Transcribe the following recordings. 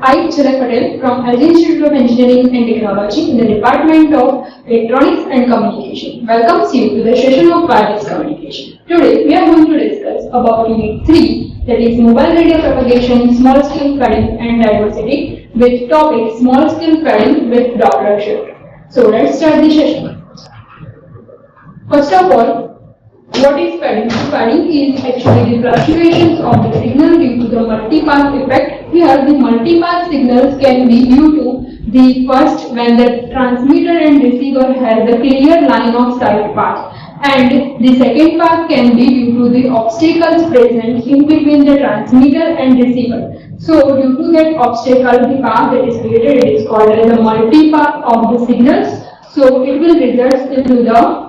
I, Chalak Patel from LG Institute of Engineering and Technology in the Department of Electronics and Communication welcomes you to the session of wireless communication. Today we are going to discuss about Unit 3, that is Mobile Radio Propagation, Small Scale Padding and Diversity, with topic Small Scale Padding with Doppler Shift. So let's start the session. First of all, what is padding? Padding is actually the fluctuations of the signal due to the multipath effect. Here, the multipath signals can be due to the first when the transmitter and receiver has a clear line of sight path, and the second path can be due to the obstacles present in between the transmitter and receiver. So, due to that obstacle, the path that is created is called as the multipath of the signals. So, it will result into the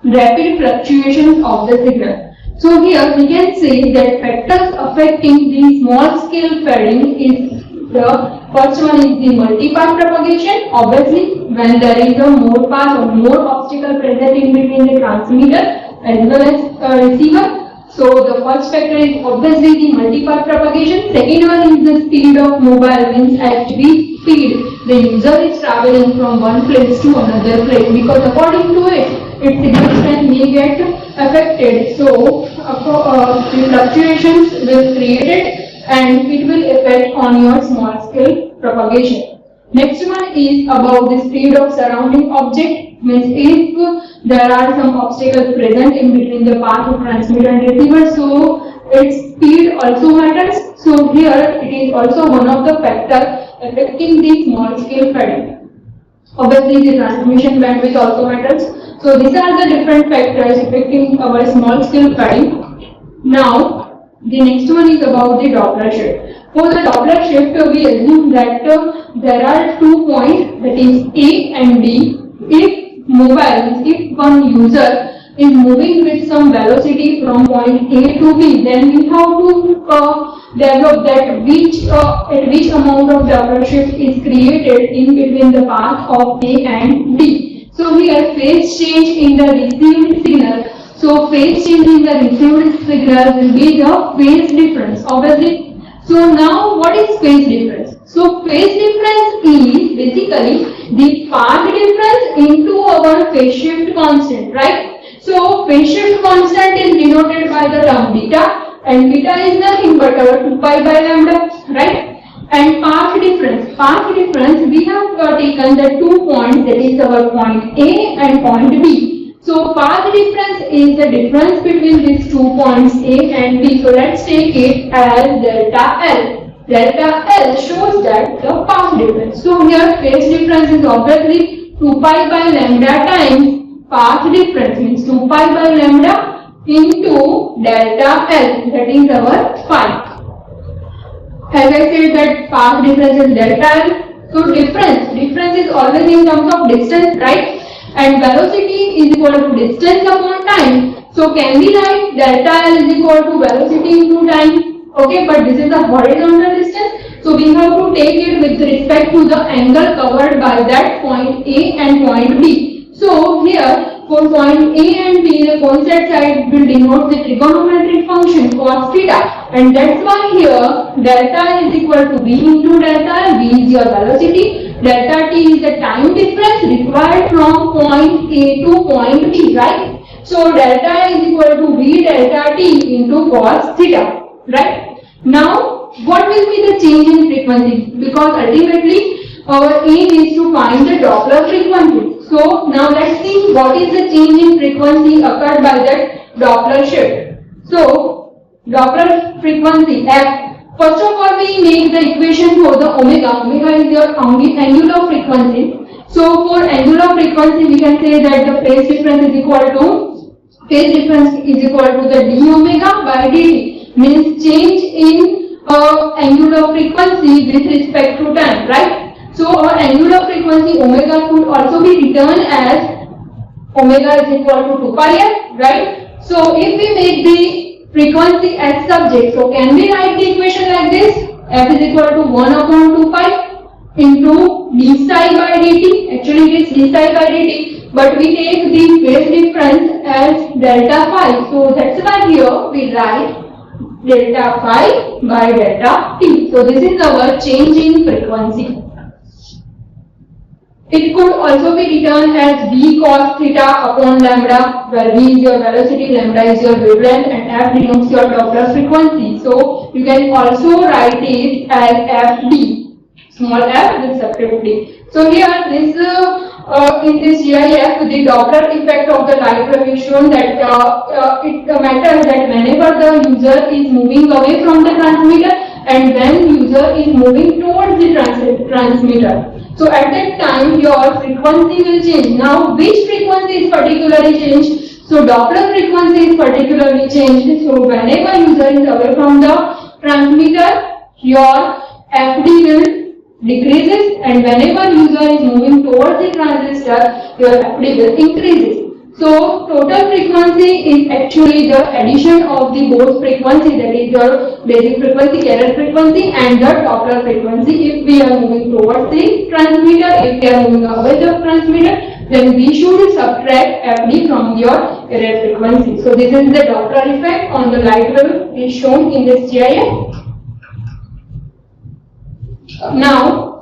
rapid fluctuations of the signal. So here we can say that factors affecting the small scale padding is the first one is the multipath propagation. Obviously, when there is a more path or more obstacle present in between the transmitter as well as receiver. So the first factor is obviously the multipath propagation. Second one is the speed of mobile, means at which speed the user is traveling from one place to another place, because according to it, its signal strength may get affected. So the fluctuations will created and it will affect on your small scale propagation. Next one is about the speed of surrounding object, means if there are some obstacles present in between the path of transmitter and receiver, so its speed also matters. So here it is also one of the factors affecting the small scale padding. Obviously the transmission bandwidth also matters. So these are the different factors affecting our small scale padding. Now the next one is about the Doppler shift. For the Doppler shift, we assume that there are 2 points, that is A and B. If one user is moving with some velocity from point A to B, then we have to develop that at which amount of Doppler shift is created in between the path of A and B. So here phase change in the received signal. So phase change in the received signal will be the phase difference, obviously. So now what is phase difference? So phase difference is basically the path difference into our phase shift constant, right? So phase shift constant is denoted by the term beta, and beta is nothing but our 2 pi by lambda, right? And path difference we have taken the 2 points, that is our point A and point B. So path difference is the difference between these 2 points A and B. So let's take it as delta L. Delta L shows that the path difference. So here phase difference is obviously 2 pi by lambda times path difference, means 2 pi by lambda into delta L, that is our phi. As I said that path difference is delta L. So difference is always in terms of distance, right? And velocity is equal to distance upon time. So can we write delta L is equal to velocity into time? Okay, but this is the horizontal distance. So we have to take it with respect to the angle covered by that point A and point B. So here for point A and B, the coincident side will denote the trigonometric function cos theta, and that's why here delta is equal to V into delta L. V is your velocity, delta T is the time difference required from point A to point B, right? So delta is equal to V delta T into cos theta, right? Now what will be the change in frequency? Because ultimately our aim is to find the Doppler frequency. So now let's see what is the change in frequency occurred by that Doppler shift. So Doppler frequency F. First of all, we make the equation for the omega. Omega is your angular frequency. So for angular frequency, we can say that the phase difference is equal to the d omega by dt, means change in angular frequency with respect to time, right? So our angular frequency omega could also be written as omega is equal to 2 pi f, right? So if we make the frequency as subject, so can we write the equation like this? F is equal to 1 upon 2 pi into d psi by dt. Actually it is d psi by dt, but we take the phase difference as delta phi. So that's why here we write delta phi by delta t. So this is our change in frequency. It could also be written as v cos theta upon lambda, where v is your velocity, lambda is your wavelength, and f denotes your Doppler frequency. So you can also write it as fd, small f with subscript d. So here this in this GIF, the Doppler effect of the light wave is shown that it matters that whenever the user is moving away from the transmitter and when user is moving towards the transmitter. So at that time your frequency will change. Now which frequency is particularly changed? So Doppler frequency is particularly changed. So whenever user is away from the transmitter, your FD will decreases, and whenever user is moving towards the transistor, your FD will increases. So total frequency is actually the addition of the both frequency, that is your basic frequency, carrier frequency, and the Doppler frequency. If we are moving towards the transmitter, if we are moving away the transmitter, then we should subtract FD from your carrier frequency. So this is the Doppler effect on the light wave is shown in this GIF. Now,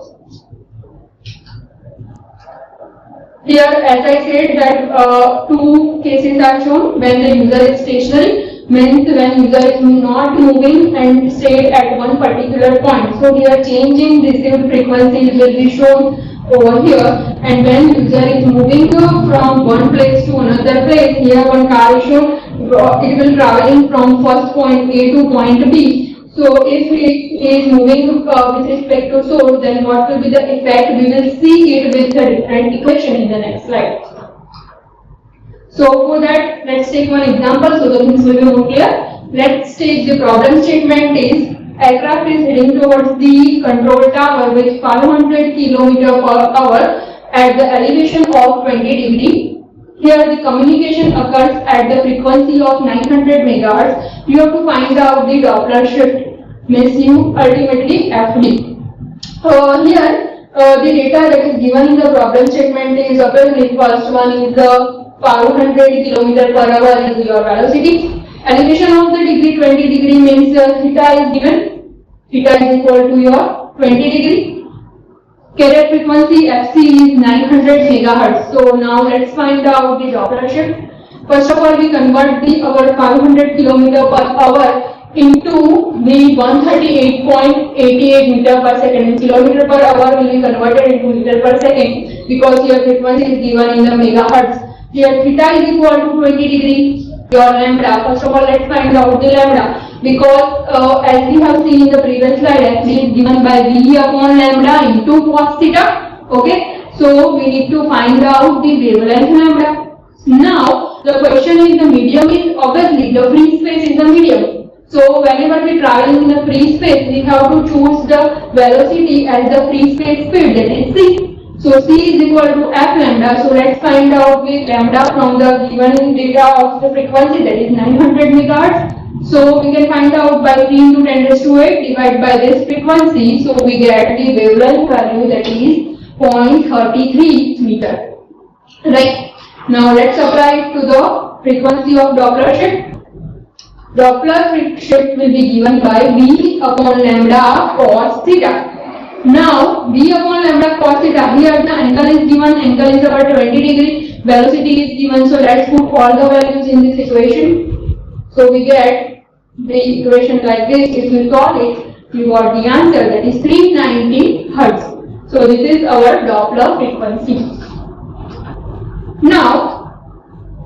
here as I said that two cases are shown. When the user is stationary, means when user is not moving and stay at one particular point. So here change in received frequency will be shown over here, and when user is moving from one place to another place, here one car is shown, it will traveling from first point A to point B. So if it is moving with respect to source, then what will be the effect? We will see it with a different equation in the next slide. So for that, let's take one example so the things will be more clear. Let's take the problem statement is aircraft is heading towards the control tower with 500 km/h at the elevation of 20 degree. Here the communication occurs at the frequency of 900 MHz. You have to find out the Doppler shift, means you ultimately FD. Here the data that is given in the problem statement is apparently first one is the 500 km/h is your velocity. Elevation of the degree 20 degree means theta is given. Theta is equal to your 20 degree. Carrier frequency FC is 900 MHz. So now let's find out the Doppler shift. First of all, we convert our 500 km/h into the 138.88 meter per second. Km/h will be converted into meter per second because your frequency is given in the megahertz. Here theta is equal to 20 degree. Your lambda. First of all, let's find out the lambda. Because as we have seen in the previous slide, FD is given by V upon lambda into cos theta. Okay, so we need to find out the wavelength lambda. Now the question is the medium is obviously the free space is the medium. So whenever we travel in the free space, we have to choose the velocity as the free space speed, that is c. So c is equal to f lambda. So let's find out the lambda from the given data of the frequency, that is 900 MHz. So we can find out by 3 into 10 raised to 8 divided by this frequency. So we get the wavelength value, that is 0.33 meter. Right. Now let's apply it to the frequency of Doppler shift. Doppler shift will be given by V upon lambda cos theta. Now V upon lambda cos theta, here the angle is given, angle is about 20 degree, velocity is given, so let's put all the values in this equation. So we get the equation like this. If we solve it, we got the answer, that is 390 Hz. So this is our Doppler frequency. Now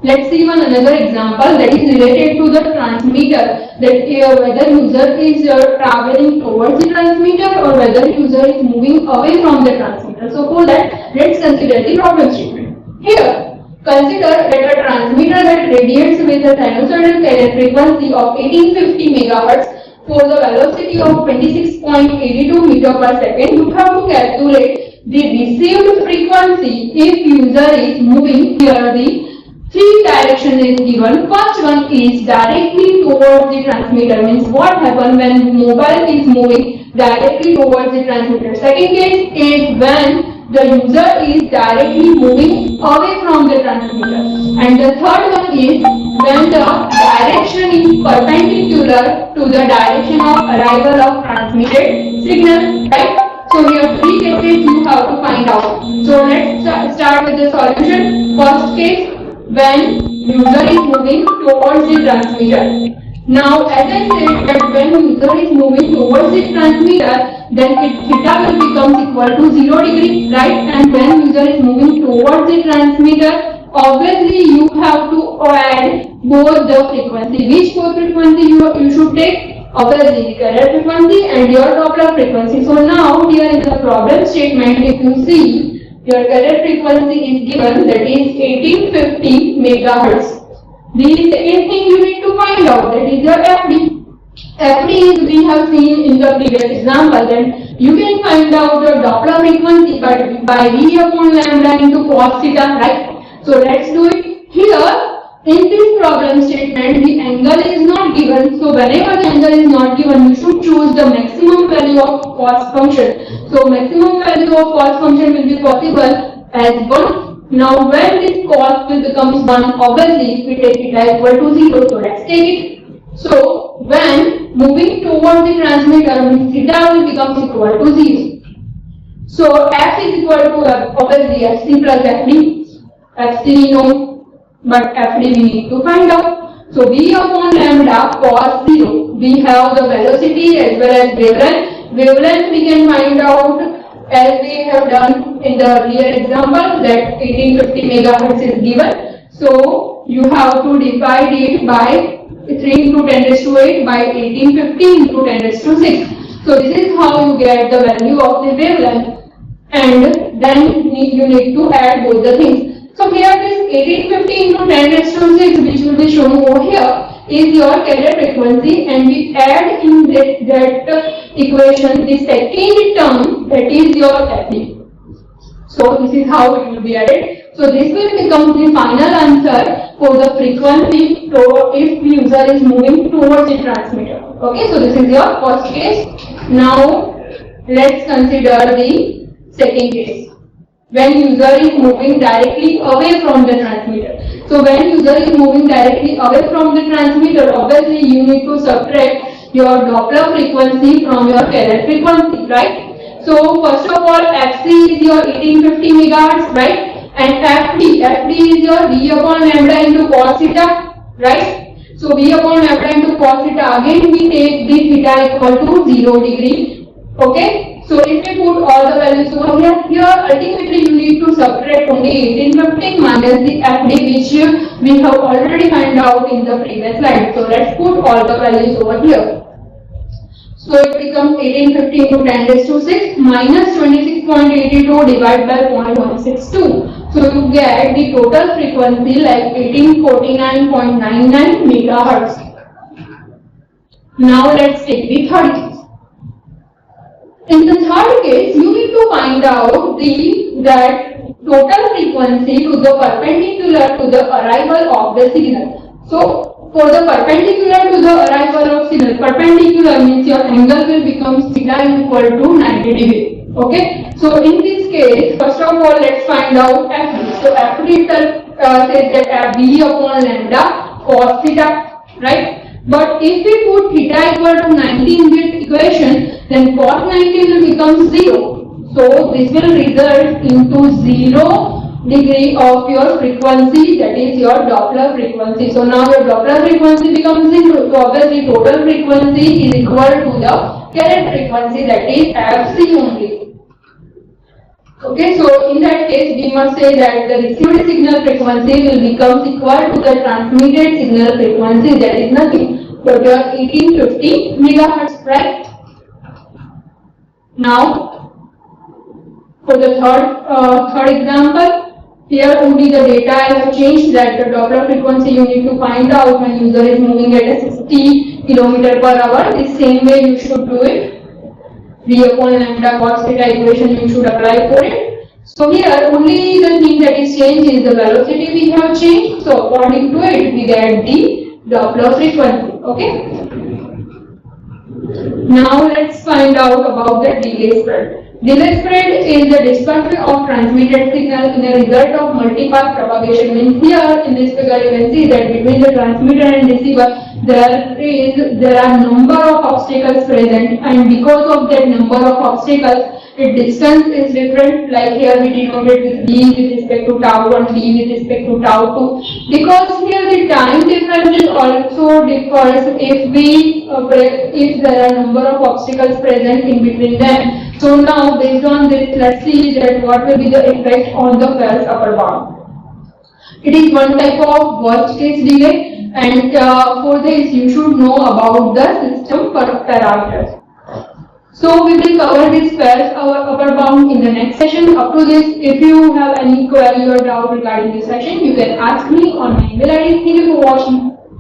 let's see one another example that is related to the transmitter, that whether user is traveling towards the transmitter or whether user is moving away from the transmitter. So for that, let's consider the problem statement. Here, consider that a transmitter that radiates with a sinusoidal carrier frequency of 1850 MHz for the velocity of 26.82 meter per second. You have to calculate the received frequency if user is moving. Here the three direction is given. First one is directly towards the transmitter, means what happens when mobile is moving directly towards the transmitter. Second case is when the user is directly moving away from the transmitter. And the third one is when the direction is perpendicular to the direction of arrival of transmitted signal, right? So here three cases you have to find out. So let's start with the solution. First case, when user is moving towards the transmitter. Now, as I said that when user is moving towards the transmitter, then theta will become equal to 0 degree, right? And when user is moving towards the transmitter, obviously you have to add both the frequency. Which both frequency you should take? Obviously the carrier frequency and your Doppler frequency. So now here in the problem statement, if you see, your carrier frequency is given, that is 1850 megahertz. The second thing you need to find out, that is your FD. FD is, we have seen in the previous example, that you can find out the Doppler frequency by V upon lambda into cos theta, right? So let's do it. Here in this problem statement, the angle is not given. So whenever the angle is not given, you should choose the maximum value of cos function. So maximum value of cos function will be possible as 1. Now when this cos will become 1, obviously we take theta equal to 0. So let's take it. So when moving towards the transmitter, theta will become equal to 0. So f is equal to obviously fc plus fd. Fc we know, but fd we need to find out. So v upon lambda cos 0. We have the velocity as well as wavelength. Wavelength we can find out as we have done in the earlier example, that 1850 megahertz is given. So you have to divide it by 3 into 10 raised to 8 by 1850 into 10 raised to 6. So this is how you get the value of the wavelength, and then you need to add both the things. So here this 1850 into 10 raised to 6, which will be shown over here, is your carrier frequency, and we add in that equation the second term, that is your FD. So this is how it will be added. So this will become the final answer for the frequency if the user is moving towards the transmitter. Okay, so this is your first case. Now let's consider the second case, when user is moving directly away from the transmitter. So when user is moving directly away from the transmitter, obviously you need to subtract your Doppler frequency from your carrier frequency, right? So first of all, fc is your 1850 megahertz, right? And fd is your v upon lambda into cos theta, right? So v upon lambda into cos theta, again we take the theta equal to 0 degree. Okay. So if we put all the values over here, ultimately you need to subtract only 1850 minus the FD, which we have already found out in the previous slide. So let's put all the values over here. So it becomes 1850 into 10 raised to 6 minus 26.82 divided by 0.162. So you get the total frequency like 1849.99 megahertz. Now let's take the third case. In the third case, you need to find out that total frequency to the perpendicular to the arrival of the signal. So for the perpendicular to the arrival of signal, perpendicular means your angle will become theta equal to 90 degree. Okay. So in this case, first of all, let's find out FD. So FD itself says that V upon lambda cos theta, right? But if we put theta equal to 90 in this equation, then cos 90 will become 0. So this will result into 0 degree of your frequency, that is your Doppler frequency. So now your Doppler frequency becomes 0. So obviously total frequency is equal to the carrier frequency, that is fc only. Okay, so in that case we must say that the received signal frequency will become equal to the transmitted signal frequency, that is nothing but your 1850 megahertz, right? Now for the third example, here only the data I have changed, that the Doppler frequency you need to find out when user is moving at a 60 km per hour. The same way you should do it. V upon lambda cos theta equation you should apply for it. So here only the thing that is changed is the velocity we have changed. So according to it we get the Doppler frequency. Okay. Now let's find out about the delay spread. Delay spread is the dispersion of transmitted signal in a result of multi-path propagation. Means here in this figure you can see that between the transmitter and receiver there are number of obstacles present, and because of that number of obstacles, the distance is different. Like here we denoted with d with respect to tau 1, d with respect to tau 2. Because here the time difference is also differs if there are number of obstacles present in between them. So now based on this, let's see that what will be the effect on the Fall's upper bound. It is one type of worst case delay, and for this you should know about the system parameters. So we will cover this Fall's upper bound in the next session. Up to this, if you have any query or doubt regarding this session, you can ask me on my email ID. Thank you for watching.